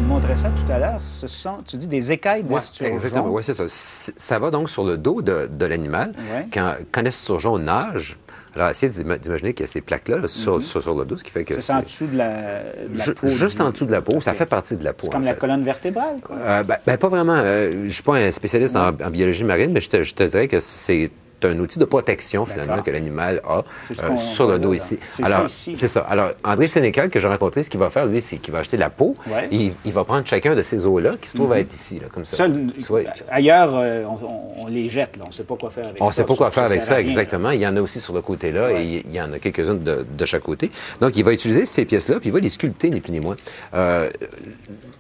montré ça tout à l'heure. Ce sont, tu dis, des écailles d'esturgeon. Exactement, oui, c'est ça. Ça va donc sur le dos de l'animal. Ouais. Quand l'esturgeon nage, alors essayez d'imaginer qu'il y a ces plaques-là sur le dos, ce qui fait que c'est en dessous de la peau. Juste en dessous de la peau, ça fait partie de la peau. C'est comme la colonne vertébrale, quoi. Pas vraiment. Je ne suis pas un spécialiste en biologie marine, mais je te dirais que c'est un outil de protection, finalement, que l'animal a sur le dos ici. C'est ça. Alors, André Sénécal, que j'ai rencontré, ce qu'il va faire, lui, c'est qu'il va acheter la peau. Ouais. Il va prendre chacun de ces os-là qui se trouvent à être ici, là, comme ça. Ailleurs, on les jette, là. On ne sait pas quoi faire avec ça. On ne sait pas quoi faire avec ça, exactement. Il y en a aussi sur le côté-là, et il y en a quelques-unes de chaque côté. Donc, il va utiliser ces pièces-là, puis il va les sculpter, ni plus ni moins.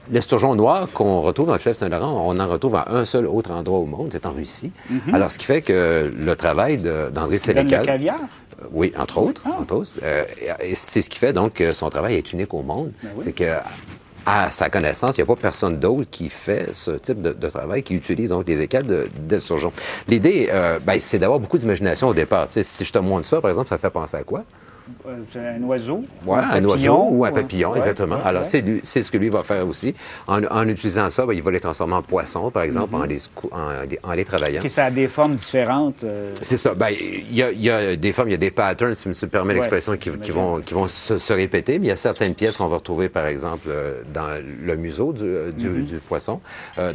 L'esturgeon noir qu'on retrouve dans le fleuve Saint-Laurent, on en retrouve à un seul autre endroit au monde, c'est en Russie. Alors, ce qui fait que le travail d'André Sénécal... Le caviar? Oui, entre autres. Et c'est ce qui fait donc que son travail est unique au monde. C'est que, à sa connaissance, il n'y a pas personne d'autre qui fait ce type de travail, qui utilise donc les écailles d'esturgeon. L'idée, c'est d'avoir beaucoup d'imagination au départ. T'sais, si je te montre ça, par exemple, ça fait penser à quoi? C'est un oiseau. Oui, un oiseau ou un papillon, exactement. Alors, c'est ce que lui va faire aussi. En utilisant ça, il va les transformer en poissons, par exemple, en les travaillant. Et ça a des formes différentes. C'est ça. Il y a des formes, il y a des patterns, si je me permets l'expression, qui vont se répéter, mais il y a certaines pièces qu'on va retrouver, par exemple, dans le museau du poisson.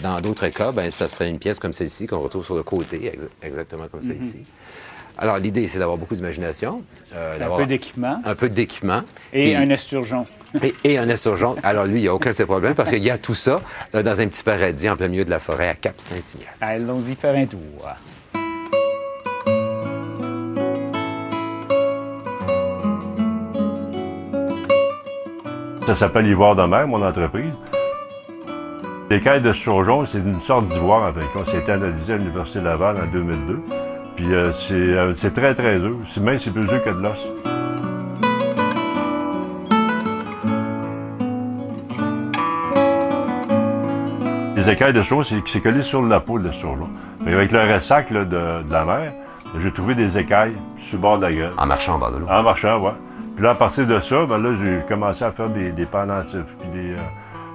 Dans d'autres cas, ça serait une pièce comme celle-ci qu'on retrouve sur le côté, exactement comme celle-ci. Alors, l'idée, c'est d'avoir beaucoup d'imagination. Un peu d'équipement. Un peu d'équipement. Et un esturgeon. Et un esturgeon. Alors, lui, il n'y a aucun de ces problèmes parce qu'il y a tout ça dans un petit paradis en plein milieu de la forêt à Cap-Saint-Ignace. Allons-y faire un tour. Ça s'appelle Ivoire de mer, mon entreprise. L'écaille d'esturgeon, c'est une sorte d'ivoire, en fait. Ça a été analysé à l'Université Laval en 2002. Puis c'est très, très dur. C'est plus dur que de l'os. Les écailles de l'esturgeon, c'est collé sur la peau de l'esturgeon. Avec le ressac là, de la mer, j'ai trouvé des écailles sur le bord de la gueule. En marchant en bas de l'eau. En marchant, oui. Puis là, à partir de ça, là, j'ai commencé à faire des pendentifs. Puis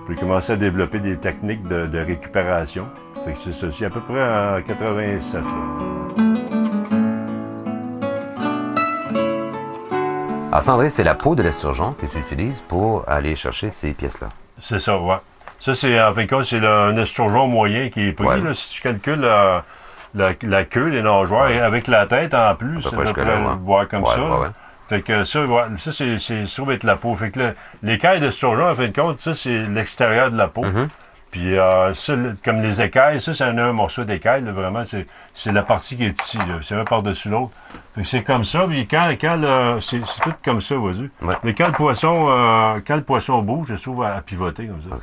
j'ai commencé à développer des techniques de récupération. Fait que c'est ceci, à peu près en 87. Là. Alors, Sandré, c'est la peau de l'esturgeon que tu utilises pour aller chercher ces pièces-là. C'est ça, oui. Ça, c'est, en fin de compte, c'est un esturgeon moyen qui est pris. Là, si tu calcules la queue, les nageoires, et avec la tête en plus, c'est à peu près voir comme ça. Fait que ça, c'est trouve être la peau. Fait que l'écaille d'esturgeon, en fin de compte, ça, c'est l'extérieur de la peau. Puis ça, comme les écailles, ça, c'est un morceau d'écaille, vraiment, c'est la partie qui est ici, c'est un par-dessus l'autre. Fait que c'est comme ça, puis c'est tout comme ça, vas-y. Mais quand le poisson bouge, je trouve à pivoter comme ça.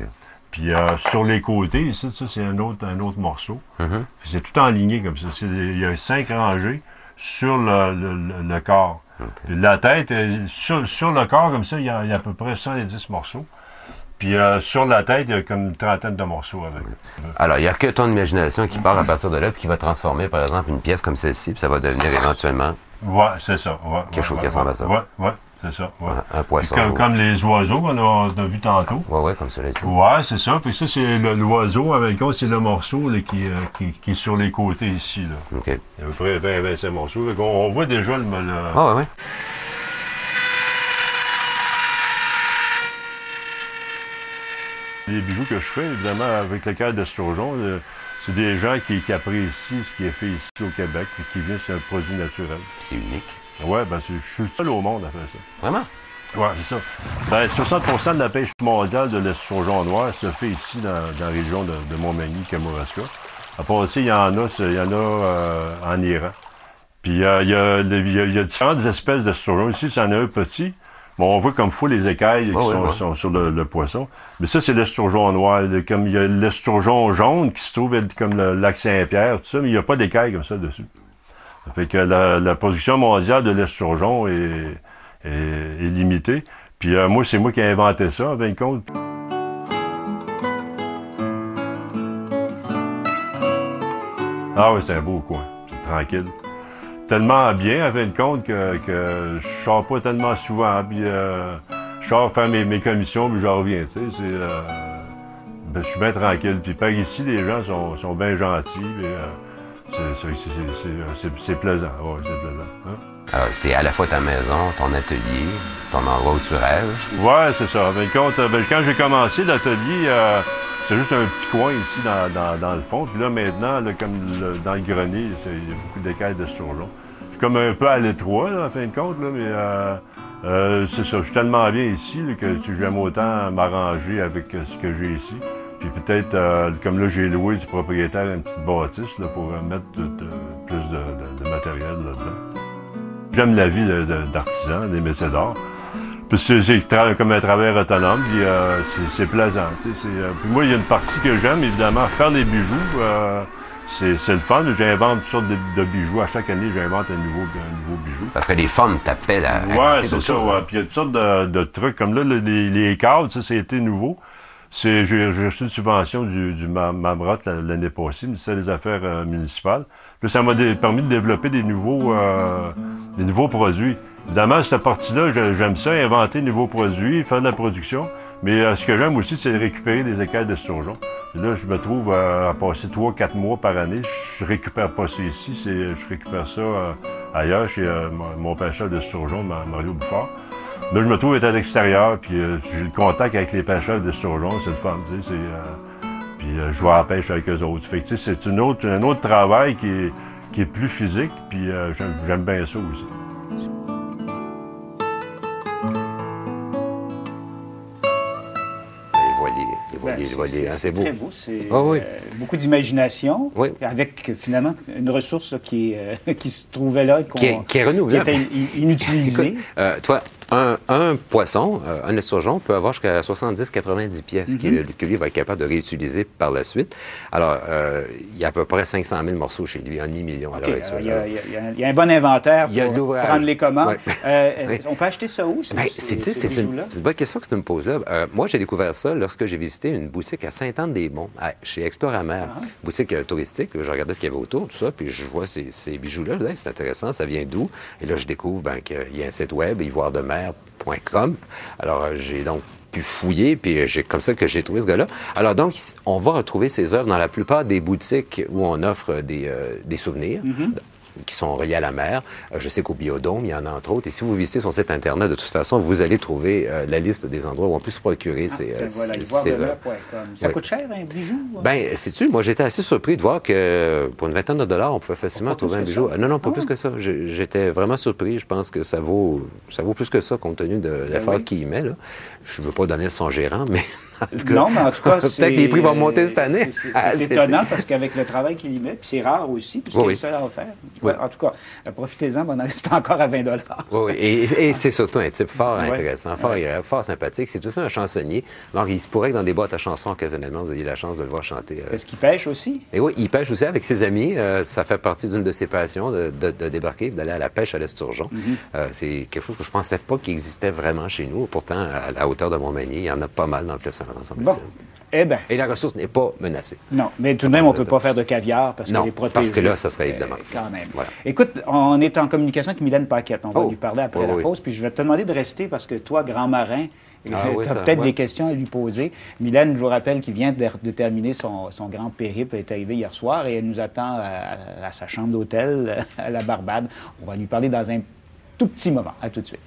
Puis sur les côtés, ici, ça, c'est un autre morceau. C'est tout enligné comme ça. Il y a 5 rangées sur le corps. Puis la tête, sur le corps, comme ça, il y a à peu près 110 morceaux. Puis sur la tête, il y a comme une trentaine de morceaux avec. Alors, il n'y a que ton imagination qui part à partir de là, puis qui va transformer, par exemple, une pièce comme celle-ci, puis ça va devenir éventuellement... Oui, c'est ça. Quelque chose qui ressemble à ça. Oui, c'est ça. Un poisson. Comme les oiseaux qu'on a vu tantôt. Oui, comme celui-ci. Oui, c'est ça. Puis ça, c'est l'oiseau, avec le c'est le morceau là, qui est sur les côtés ici. Là. OK. Il y a à peu près 20-25 morceaux. On voit déjà le... Ah, oui. Les bijoux que je fais, évidemment, avec l'écaille d'esturgeon, c'est des gens qui apprécient ce qui est fait ici au Québec et qui viennent, c'est un produit naturel. C'est unique. Oui, je suis le seul au monde à faire ça. Vraiment? Oui, c'est ça. 60 de la pêche mondiale de l'esturgeon noir se fait ici, dans la région de Montmagny, Kamouraska. À part ça, il y en a en Iran. Puis il y a différentes espèces d'esturgeons. Ici, c'en a un petit. Bon, on voit comme fou les écailles qui sont sur le poisson. Mais ça, c'est l'esturgeon noir. Comme il y a l'esturgeon jaune qui se trouve comme le lac Saint-Pierre, tout ça, mais il n'y a pas d'écailles comme ça dessus. Ça fait que la production mondiale de l'esturgeon est limitée. Puis moi, c'est moi qui ai inventé ça, en fin de compte. Ah oui, c'est un beau coin. C'est tranquille. Tellement bien, en fin de compte, que je sors pas tellement souvent. Puis je sors faire mes commissions, puis je reviens, tu sais. ben, je suis bien tranquille. Puis par ici, les gens sont bien gentils. C'est plaisant. Oui, c'est plaisant. Hein? Alors, c'est à la fois ta maison, ton atelier, ton endroit où tu rêves. Oui, c'est ça. Quand j'ai commencé l'atelier, c'est juste un petit coin ici dans le fond. Puis là, maintenant, là, comme dans le grenier, il y a beaucoup d'écailles d'esturgeon. Je suis comme un peu à l'étroit, en fin de compte, là, mais c'est ça. Je suis tellement bien ici là, que j'aime autant m'arranger avec ce que j'ai ici. Puis peut-être, comme là, j'ai loué du propriétaire une petite bâtisse là, pour mettre plus de matériel là-dedans. J'aime la vie d'artisan, des métiers d'art. Puis c'est comme un travail autonome, puis c'est plaisant. Puis moi, il y a une partie que j'aime, évidemment, faire des bijoux. C'est le fun. J'invente toutes sortes de bijoux. À chaque année, j'invente un nouveau bijou. Parce que les femmes t'appellent à oui, c'est ça. Ouais. Puis il y a toutes sortes de trucs. Comme là, les cadres, ça a été nouveau. J'ai reçu une subvention du Mamrot l'année passée, ministère des Affaires municipales. Puis ça m'a permis de développer des nouveaux produits. Évidemment, cette partie-là, j'aime ça, inventer de nouveaux produits, faire de la production. Mais ce que j'aime aussi, c'est de récupérer des écailles d'esturgeon. Là, je me trouve à passer 3-4 mois par année. Je récupère pas ça ici, je récupère ça ailleurs, chez mon pêcheur d'esturgeon, Mario Bouffard. Là, je me trouve être à l'extérieur, puis j'ai le contact avec les pêcheurs d'esturgeon, c'est le fun, tu sais. Puis je vais à la pêche avec eux autres. Fait que, c'est un autre travail qui est plus physique, puis j'aime bien ça aussi. Les voiliers, c'est beau. Très beau. C'est oui. Beaucoup d'imagination, oui. Avec finalement une ressource là, qui se trouvait là, qui est renouvelable. Qui était inutilisée. Toi, un poisson, un esturgeon, peut avoir jusqu'à 70-90 pièces que lui va être capable de réutiliser par la suite. Alors, il y a à peu près 500 000 morceaux chez lui, 1 demi-million à l'heure actuelle. Il y a un bon inventaire pour prendre les commandes. Ouais. On peut acheter ça où? C'est une bonne question que tu me poses là. Moi, j'ai découvert ça lorsque j'ai visité une boutique à Sainte-Anne-des-Monts, chez Exploramer. Boutique touristique. Je regardais ce qu'il y avait autour, tout ça, puis je vois ces bijoux-là. Là, c'est intéressant, ça vient d'où? Et là, je découvre qu'il y a un site web, ivoiredemer.com. Alors, j'ai donc pu fouiller, puis comme ça que j'ai trouvé ce gars-là. Alors donc, on va retrouver ces œuvres dans la plupart des boutiques où on offre des souvenirs. Qui sont reliés à la mer. Je sais qu'au Biodôme, il y en a entre autres. Et si vous visitez son site Internet, de toute façon, vous allez trouver la liste des endroits où on peut se procurer ces œuvres. Ça coûte cher, un bijou? Bien, sais-tu, moi, j'étais assez surpris de voir que pour une vingtaine de dollars, on pouvait facilement trouver un bijou. Non, pas plus que ça. J'étais vraiment surpris. Je pense que ça vaut plus que ça, compte tenu de l'effort qu'il y met. Là. Je ne veux pas donner son gérant, mais... Non, mais en tout cas, peut-être que les prix vont monter cette année. C'est étonnant parce qu'avec le travail qu'il y met, puis c'est rare aussi, puisqu'il est seul à en faire. Oui. En tout cas, profitez-en, on en reste encore à 20 $. Oui, et c'est surtout un type fort intéressant, fort sympathique. C'est aussi un chansonnier. Alors, il se pourrait que dans des boîtes à chansons, occasionnellement, vous ayez la chance de le voir chanter. Est-ce qu'il pêche aussi? Et oui, il pêche aussi avec ses amis. Ça fait partie d'une de ses passions, de débarquer, d'aller à la pêche à l'esturgeon. C'est quelque chose que je ne pensais pas qu'il existait vraiment chez nous. Pourtant, à la hauteur de Montmagny, il y en a pas mal dans le fleuve Saint-Laurent. Bon. Eh bien. Et la ressource n'est pas menacée. Non, mais tout de même, on ne peut pas faire de caviar parce qu'elle est protégée. Parce que là, ça serait évidemment. Quand même. Voilà. Écoute, on est en communication avec Mylène Paquette. On va lui parler après la pause. Puis je vais te demander de rester parce que toi, grand marin, tu as peut-être des questions à lui poser. Mylène, je vous rappelle qu'il vient de terminer son grand périple. Elle est arrivée hier soir et elle nous attend à sa chambre d'hôtel à la Barbade. On va lui parler dans un tout petit moment. À tout de suite.